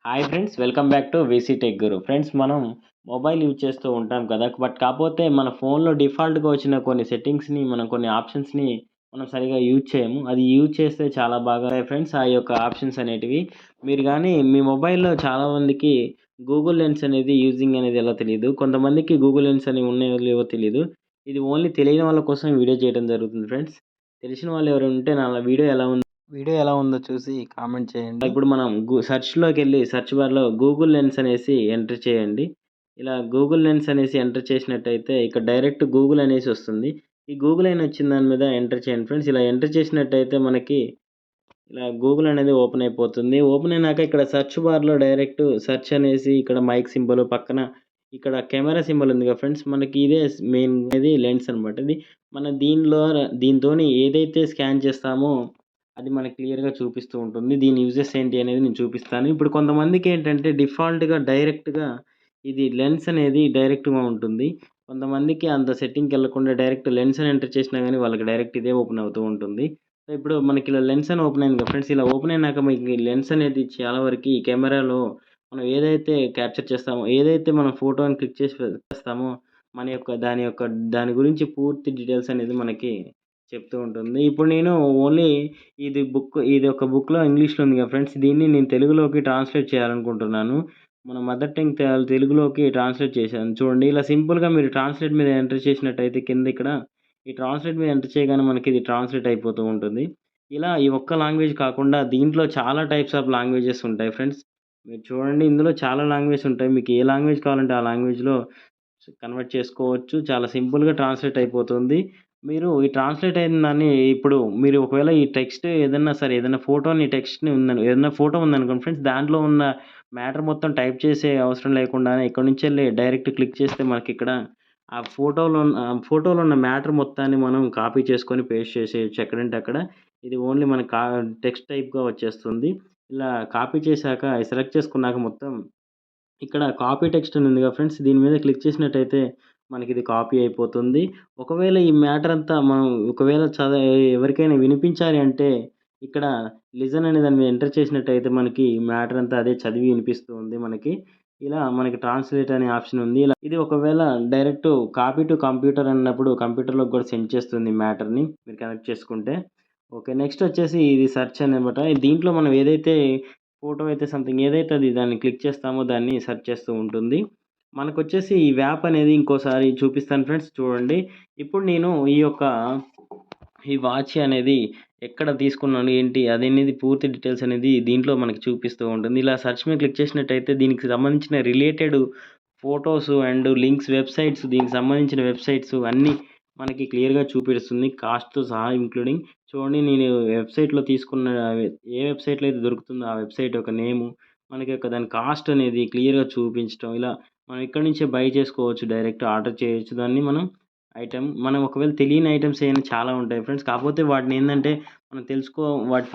Hi friends, welcome back to VC tech Guru. Friends, మనం mobile use చేస్తూ ఉంటాం కదా! కాపోతే మన ఫోన్‌లో డిఫాల్ట్‌గా వచ్చిన కొన్ని సెట్టింగ్స్‌ని, కొన్ని ఆప్షన్స్‌ని మనం సరిగ్గా యూజ్ చేయము. అది యూజ్ చేస్తే చాలా బాగా ఫ్రెండ్స్ ఆ యొక్క ఆప్షన్స్ అనేటివి. మీరు గానీ మీ మొబైల్‌లో చాలామందికి గూగుల్ లెన్స్ అనేది యూజింగ్ అనేది ఎలా తెలీదు. కొంతమందికి గూగుల్ లెన్స్ అనేవి ఉన్నాయో లేవో తెలీదు. ఇది ఓన్లీ తెలియని వాళ్ళ కోసం వీడియో చేయడం జరుగుతుంది ఫ్రెండ్స్. తెలిసిన వాళ్ళు ఎవరైనా ఉంటే నా వీడియో ఎలా ఉందో చూసి కామెంట్ చేయండి. ఇప్పుడు మనం సెర్చ్‌లోకెళ్ళి సెర్చ్ బార్‌లో గూగుల్ లెన్స్ అనేసి ఎంటర్ చేయండి. ఇలా గూగుల్ లెన్స్ అనేసి ఎంటర్ చేసినట్టయితే ఇక్కడ డైరెక్ట్ గూగుల్ అనేసి వస్తుంది. ఈ గూగుల్ అని వచ్చిన దాని మీద ఎంటర్ చేయండి ఫ్రెండ్స్. ఇలా ఎంటర్ చేసినట్టయితే మనకి ఇలా గూగుల్ అనేది ఓపెన్ అయిపోతుంది. ఓపెన్ అయినాక ఇక్కడ సెర్చ్ బార్‌లో డైరెక్ట్ సెర్చ్ అనేసి ఇక్కడ మైక్ సింబల్ పక్కన ఇక్కడ కెమెరా సింబల్ ఉంది కదా ఫ్రెండ్స్. మనకి ఇదే మెయిన్ అనేది లెన్స్ అనమాట. ఇది మన దీనితోని ఏదైతే స్కాన్ చేస్తామో అది మనకి క్లియర్‌గా చూపిస్తూ ఉంటుంది. దీని యూజెస్ ఏంటి అనేది నేను చూపిస్తాను. ఇప్పుడు కొంతమందికేంటంటే డిఫాల్ట్‌గా డైరెక్ట్‌గా ఇది లెన్స్ అనేది డైరెక్ట్‌గా ఉంటుంది. కొంతమందికి అంత సెట్టింగ్‌కెళ్ళకుండా డైరెక్ట్ లెన్స్ అని ఎంటర్ చేసినా గాని వాళ్ళకి డైరెక్ట్ ఇదే ఓపెన్ అవుతూ ఉంటుంది. సో, ఇప్పుడు మనకి ఇలా లెన్స్ అని ఓపెన్ అయింది కదా ఫ్రెండ్స్. ఇలా ఓపెన్ అయినాక మీకు ఈ లెన్స్ అనేది చాలా వరకి ఈ కెమెరాలో మనం ఏదైతే క్యాప్చర్ చేస్తామో, ఏదైతే మనం ఫోటోని క్లిక్ చేసి చేస్తామో దాని గురించి పూర్తి డీటెయిల్స్ అనేది మనకి చెప్తూ ఉంటుంది. ఇప్పుడు నేను ఓన్లీ ఇది ఒక బుక్‌లో ఇంగ్లీష్‌లో ఉంది కదా ఫ్రెండ్స్. దీన్ని నేను తెలుగులోకి ట్రాన్స్‌లేట్ చేయాలనుకుంటున్నాను. మన మదర్ టంగ్ తెలుగులోకి ట్రాన్స్‌లేట్ చేశాను. చూడండి, ఇలా సింపుల్‌గా మీరు ట్రాన్స్‌లేట్ మీద ఎంటర్ చేసినట్టయితే కింద ఇక్కడ ఈ ట్రాన్స్‌లేట్ మీద ఎంటర్ చేయగానే మనకి ఇది ట్రాన్స్‌లేట్ అయిపోతూ ఉంటుంది. ఇలా ఈ ఒక్క లాంగ్వేజ్ కాకుండా దీంట్లో చాలా టైప్స్ ఆఫ్ లాంగ్వేజెస్ ఉంటాయి ఫ్రెండ్స్. మీరు చూడండి, ఇందులో చాలా లాంగ్వేజెస్ ఉంటాయి. మీకు ఏ లాంగ్వేజ్ కావాలంటే ఆ లాంగ్వేజ్‌లో కన్వర్ట్ చేసుకోవచ్చు. చాలా సింపుల్‌గా ట్రాన్స్‌లేట్ అయిపోతుంది. మీరు ఈ ట్రాన్స్‌లేట్ అయిన దాన్ని ఇప్పుడు మీరు ఒకవేళ ఈ టెక్స్ట్ ఏదన్నా ఫోటో ఉందనుకోండి ఫ్రెండ్స్. దాంట్లో ఉన్న మ్యాటర్ మొత్తం టైప్ చేసే అవసరం లేకుండానే ఇక్కడి నుంచెళ్ళి డైరెక్ట్ క్లిక్ చేస్తే మనకిక్కడ ఫోటోలో ఉన్న మ్యాటర్ మొత్తాన్ని మనం కాపీ చేసుకొని పేస్ట్ చేసేయొచ్చు ఎక్కడంటే అక్కడ. ఇది ఓన్లీ మన టెక్స్ట్ టైప్‌గా వచ్చేస్తుంది. ఇలా కాపీ చేశాక సెలెక్ట్ చేసుకున్నాక మొత్తం ఇక్కడ కాపీ టెక్స్ట్ అని ఉంది కదా ఫ్రెండ్స్. దీని మీద క్లిక్ చేసినట్టయితే మనకిది కాపీ అయిపోతుంది. ఒకవేళ ఈ మ్యాటర్ అంతా మనం ఒకవేళ ఎవరికైనా వినిపించాలి అంటే ఇక్కడ లిజన్ అనే దాని మీద ఎంటర్ చేసినట్టయితే మనకి మ్యాటర్ అంతా అదే చదివి వినిపిస్తూ ఉంది మనకి. ఇలా మనకి ట్రాన్స్‌లేట్ అనే ఆప్షన్ ఉంది. ఇది ఒకవేళ డైరెక్ట్ కాపీ టు కంప్యూటర్ అన్నప్పుడు కంప్యూటర్‌లోకి కూడా సెండ్ చేస్తుంది మ్యాటర్‌ని మీరు కనెక్ట్ చేసుకుంటే. ఓకే. నెక్స్ట్ వచ్చేసి ఇది సెర్చ్ అనమాట. దీంట్లో మనం ఏదైతే ఫోటో అయితే సంథింగ్ ఏదైతే దాన్ని క్లిక్ చేస్తామో దాన్ని సెర్చ్ చేస్తూ ఉంటుంది. మనకొచ్చేసి ఈ వ్యాప్ అనేది ఇంకోసారి చూపిస్తాను ఫ్రెండ్స్, చూడండి. ఇప్పుడు నేను ఈ వాచ్ అనేది ఎక్కడ తీసుకున్నాను, ఏంటి అదనేది పూర్తి డీటెయిల్స్ అనేది దీంట్లో మనకి చూపిస్తూ ఉంటుంది. ఇలా సెర్చ్ మీద క్లిక్ చేసినట్టయితే దీనికి సంబంధించిన related photos and links, websites, దీనికి సంబంధించిన వెబ్‌సైట్స్ అన్నీ మనకి క్లియర్‌గా చూపిస్తుంది. కాస్ట్‌తో సహా ఇంక్లూడింగ్. చూడండి, నేను వెబ్‌సైట్‌లో తీసుకున్న ఏ వెబ్‌సైట్‌లో అయితే దొరుకుతుందో ఆ వెబ్‌సైట్ యొక్క నేము, మనకి దాని కాస్ట్ అనేది క్లియర్‌గా చూపించటం. ఇలా మనం ఇక్కడి నుంచే బై చేసుకోవచ్చు. డైరెక్ట్ ఆర్డర్ చేయొచ్చు దాన్ని మనం ఒకవేళ తెలియని ఐటెమ్స్ ఏమైనా చాలా ఉంటాయి ఫ్రెండ్స్. కాకపోతే వాటి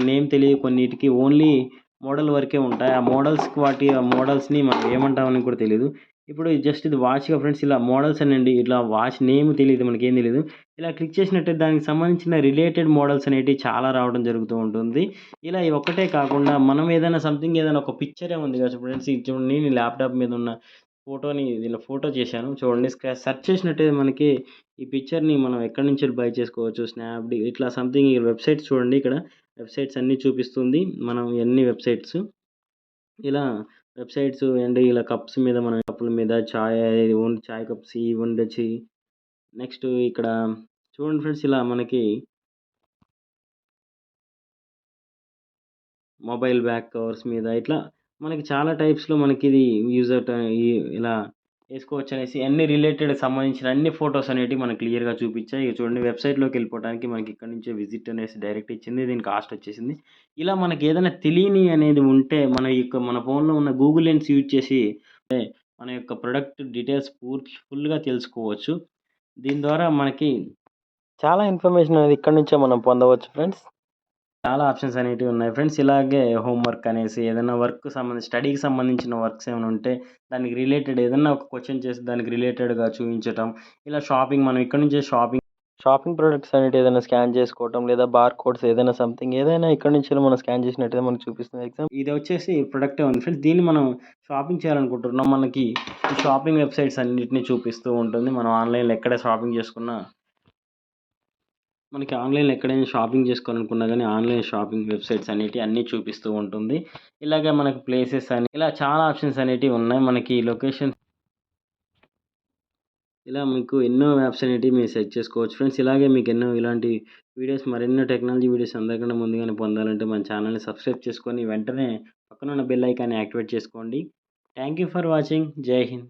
నేమ్ తెలియదు కొన్నిటికి. ఓన్లీ మోడల్ వరకే ఉంటాయి. ఆ మోడల్స్‌ని మనం ఏమంటామని కూడా తెలీదు. ఇప్పుడు ఇది వాచ్‌గా ఫ్రెండ్స్. ఇలా మోడల్స్ అనండి. ఇట్లా వాచ్ నేమ్ తెలీదు. మనకేం తెలీదు. ఇలా క్లిక్ చేసినట్టయితే దానికి సంబంధించిన రిలేటెడ్ మోడల్స్ అనేటివి చాలా రావడం జరుగుతూ ఉంటుంది. ఇలా ఈ ఒక్కటే కాకుండా మనం ఏదైనా ఒక పిక్చరే ఉంది కదా ఫ్రెండ్స్. ఇది చూడండి, నేను ల్యాప్‌టాప్ మీద ఉన్న ఫోటోని దీనిలో ఫోటో చేశాను. చూడండి, సెర్చ్ చేసినట్టయితే మనకి ఈ పిక్చర్‌ని మనం ఎక్కడి నుంచి బై చేసుకోవచ్చు. ఇట్లా సంథింగ్ వెబ్‌సైట్స్ చూడండి ఇక్కడ. వెబ్‌సైట్స్ అన్నీ చూపిస్తుంది. మనం ఎన్ని వెబ్‌సైట్స్ ఇలా వెబ్‌సైట్స్ అండ్ ఇలా కప్పుల మీద చాయ్ కప్స్ ఇవి ఉండొచ్చు. నెక్స్ట్ ఇక్కడ చూడండి ఫ్రెండ్స్, ఇలా మనకి మొబైల్ బ్యాక్ కవర్స్ మీద ఇట్లా మనకి చాలా టైప్స్‌లో మనకిది యూజ్ అవుతా ఈ ఇలా ఏసుకోవచ్చనేసి అన్ని రిలేటెడ్ సంబంధించిన అన్ని ఫోటోస్ అనేటివి మనకు క్లియర్‌గా చూపిచ్చాయి. ఇగ చూడండి, వెబ్‌సైట్‌లోకెళ్ళిపోవటానికి మనకి ఇక్కడి నుంచే విజిట్ అనేసి డైరెక్ట్ ఇచ్చింది. దీని కాస్ట్ వచ్చేసింది. ఇలా మనకేదైనా తెలియనియి అనేది ఉంటే మన ఫోన్‌లో ఉన్న గూగుల్ లెన్స్ యూజ్ చేసి మన యొక్క ప్రొడక్ట్ డీటెయిల్స్ ఫుల్‌గా తెలుసుకోవచ్చు. దీని ద్వారా మనకి చాలా ఇన్ఫర్మేషన్ అనేది ఇక్కడి నుంచే మనం పొందవచ్చు ఫ్రెండ్స్. చాలా ఆప్షన్స్ అనేటివి ఉన్నాయి ఫ్రెండ్స్. ఇలాగే హోమ్ వర్క్ అనేసి ఏదైనా స్టడీకి సంబంధించిన వర్క్స్ ఏమైనా ఉంటే దానికి రిలేటెడ్ ఏదన్నా ఒక క్వెషన్ చేసి దానికి రిలేటెడ్‌గా చూయించటం. ఇలా మనం ఇక్కడి నుంచే షాపింగ్ షాపింగ్ ప్రొడక్ట్స్ అనేటివి ఏదైనా స్కాన్ చేసుకోవటం లేదా బార్ కోడ్స్ ఏదైనా సంథింగ్ ఏదైనా ఇక్కడి నుంచెల్లి మనం స్కాన్ చేసినట్టయితే మనకు చూపిస్తుంది. ఇదొచ్చేసి ప్రొడక్టే ఉంది ఫ్రెండ్స్. దీన్ని మనం షాపింగ్ చేయాలనుకుంటున్నాం. మనకి ఈ షాపింగ్ వెబ్‌సైట్స్ అన్నిటిని చూపిస్తూ ఉంటుంది. మనం ఆన్‌లైన్‌లో ఎక్కడ షాపింగ్ చేసుకున్నా మనకి ఆన్‌లైన్‌లో ఎక్కడైనా షాపింగ్ చేసుకోవాలనుకున్నా గానీ, ఆన్‌లైన్ షాపింగ్ వెబ్‌సైట్స్ అనేటియి అన్నీ చూపిస్తూ ఉంటుంది. ఇలాగ మనకు ప్లేసెస్ అని ఇలా చాలా ఆప్షన్స్ అనేటివి ఉన్నాయి. మనకి లొకేషన్ ఇలా మీకు ఎన్నో యాప్స్ అనేటివి మీరు సెట్ చేసుకోవచ్చు ఫ్రెండ్స్. ఇలాగే మీకు ఎన్నో ఇలాంటి వీడియోస్ మరెన్నో టెక్నాలజీ వీడియోస్ అందరికన్నా ముందుగానే పొందాలంటే మన ఛానెల్‌ని సబ్స్క్రైబ్ చేసుకొని వెంటనే పక్కనున్న బెల్ ఐకాన్‌ని యాక్టివేట్ చేసుకోండి. Thank you for watching. జై హింద్.